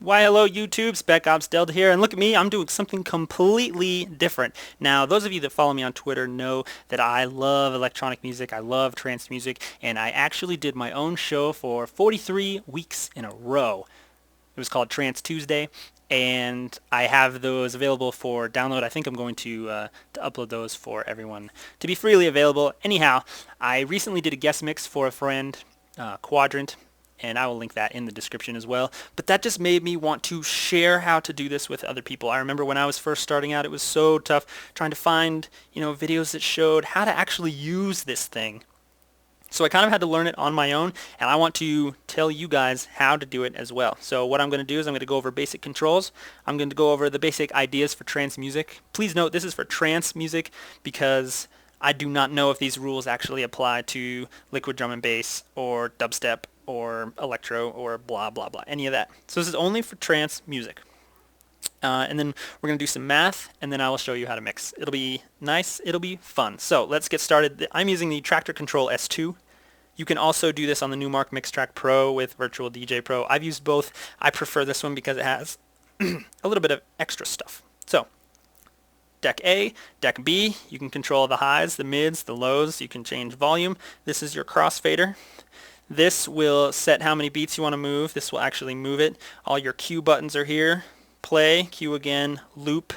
Why hello YouTube, Spec Ops Delta here, and look at me, I'm doing something completely different. Now those of you that follow me on Twitter know that I love electronic music, I love trance music, and I actually did my own show for 43 weeks in a row. It was called Trance Tuesday, and I have those available for download. I think I'm going to upload those for everyone to be freely available. Anyhow, I recently did a guest mix for a friend, Quadrant, and I will link that in the description as well. But that just made me want to share how to do this with other people. I remember when I was first starting out, it was so tough trying to find, videos that showed how to actually use this thing. So I kind of had to learn it on my own, and I want to tell you guys how to do it as well. So what I'm going to do is I'm going to go over basic controls. I'm going to go over the basic ideas for trance music. Please note this is for trance music because I do not know if these rules actually apply to liquid drum and bass or dubstep or electro or blah blah blah, any of that. So this is only for trance music. And then we're going to do some math, and then I will show you how to mix. It'll be nice, it'll be fun. So let's get started. I'm using the Traktor Kontrol S2. You can also do this on the Newmark MixTrack Pro with Virtual DJ Pro. I've used both. I prefer this one because it has a little bit of extra stuff. So deck A, deck B, you can control the highs, the mids, the lows. You can change volume. This is your crossfader. This will set how many beats you want to move. This will actually move it. All your cue buttons are here. Play, cue again, loop,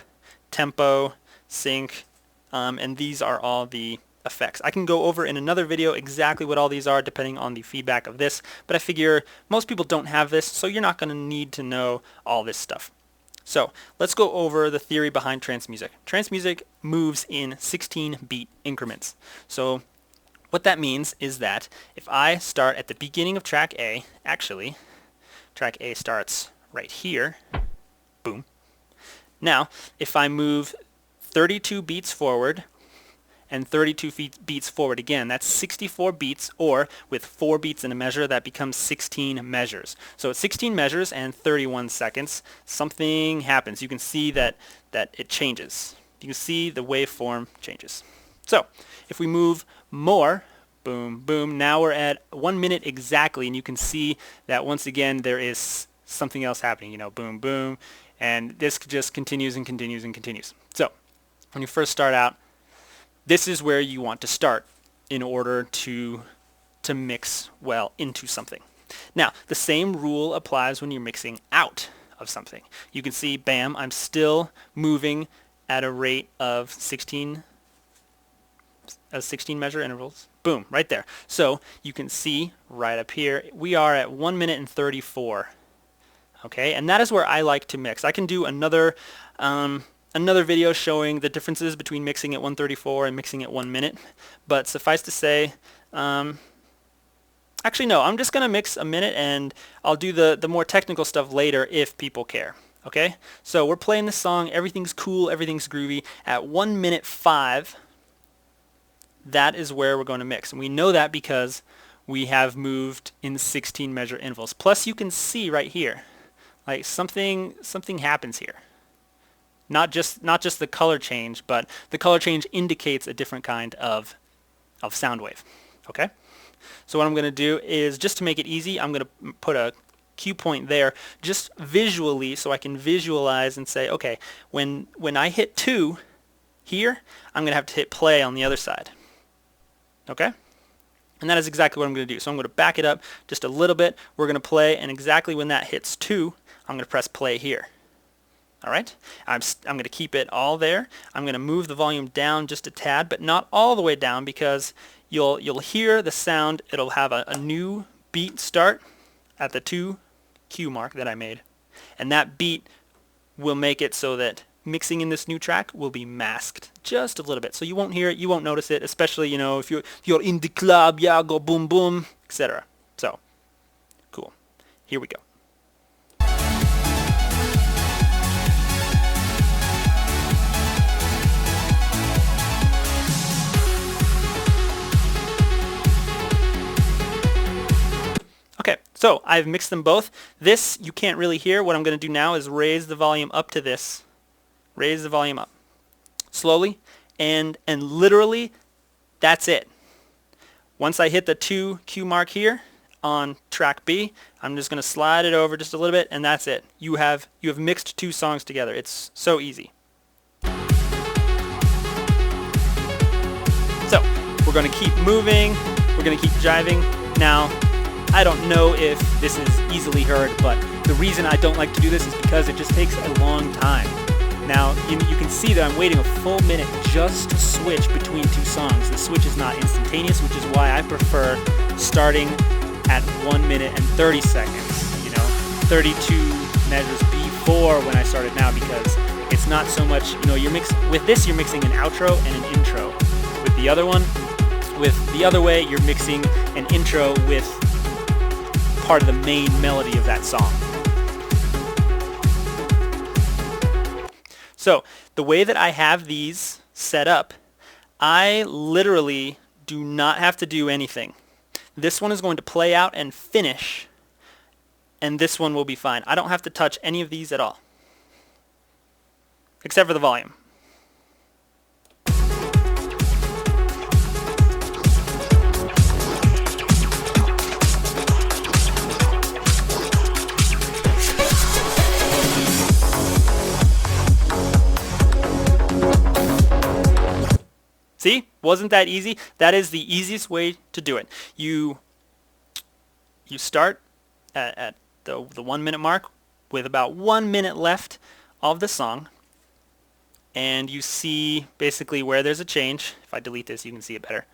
tempo, sync, and these are all the effects. I can go over in another video exactly what all these are depending on the feedback of this, but I figure most people don't have this, so you're not going to need to know all this stuff. So let's go over the theory behind trance music. Trance music moves in 16-beat increments. So what that means is that if I start at the beginning of track A, actually, track A starts right here, boom. Now, if I move 32 beats forward and 32 beats forward again, that's 64 beats, or with 4 beats in a measure, that becomes 16 measures. So at 16 measures and 31 seconds, something happens. You can see that it changes. You can see the waveform changes. So if we move more, boom, boom, now we're at 1 minute exactly, and you can see that once again there is something else happening, boom, boom, and this just continues and continues and continues. So when you first start out, this is where you want to start in order to mix well into something. Now, the same rule applies when you're mixing out of something. You can see, bam, I'm still moving at a rate of 16 measure intervals. Boom, right there. So you can see right up here, we are at 1 minute and 34. Okay, and that is where I like to mix. I can do another video showing the differences between mixing at 134 and mixing at 1 minute. But suffice to say, actually no, I'm just going to mix a minute, and I'll do the more technical stuff later if people care. Okay, so we're playing this song, everything's cool, everything's groovy. At 1 minute 5, that is where we're going to mix. And we know that because we have moved in 16 measure intervals. Plus you can see right here, like something happens here. Not just the color change, but the color change indicates a different kind of sound wave. Okay? So what I'm going to do is, just to make it easy, I'm going to put a cue point there just visually so I can visualize and say, okay, when I hit 2 here, I'm going to have to hit play on the other side. Okay? And that is exactly what I'm going to do. So I'm going to back it up just a little bit. We're going to play, and exactly when that hits 2, I'm going to press play here. All right? I'm going to keep it all there. I'm going to move the volume down just a tad, but not all the way down, because you'll hear the sound. It'll have a new beat start at the 2 cue mark that I made. And that beat will make it so that mixing in this new track will be masked just a little bit. So you won't hear it, you won't notice it, especially, if you're in the club, yeah, go boom boom, etc. So, cool. Here we go. Okay, so I've mixed them both. This you can't really hear. What I'm going to do now is raise the volume up to this. Raise the volume up slowly, and literally that's it. Once I hit the 2 cue mark here, on track B. I'm just going to slide it over just a little bit, and that's it. You have mixed two songs together. It's so easy. So we're going to keep moving. We're going to keep jiving. Now, I don't know if this is easily heard, but the reason I don't like to do this is because it just takes a long time. Now, you can see that I'm waiting a full minute just to switch between two songs. The switch is not instantaneous, which is why I prefer starting at 1 minute and 30 seconds. 32 measures before when I started now, because it's not so much, with this you're mixing an outro and an intro. With the other one, with the other way, you're mixing an intro with part of the main melody of that song. So the way that I have these set up, I literally do not have to do anything. This one is going to play out and finish, and this one will be fine. I don't have to touch any of these at all, except for the volume. See? Wasn't that easy? That is the easiest way to do it. You start at the 1 minute mark with about 1 minute left of the song, and you see basically where there's a change. If I delete this, you can see it better.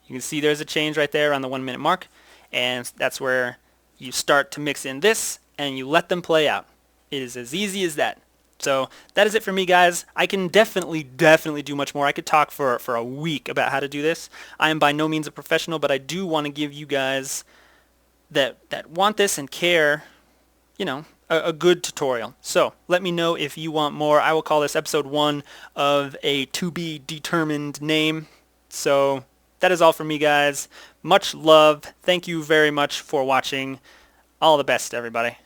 You can see there's a change right there on the 1 minute mark, and that's where you start to mix in this, and you let them play out. It is as easy as that. So that is it for me, guys. I can definitely do much more. I could talk for a week about how to do this. I am by no means a professional, but I do want to give you guys that want this and care, a good tutorial. So let me know if you want more. I will call this episode 1 of a to be determined name. So that is all from me, guys. Much love. Thank you very much for watching. All the best, everybody.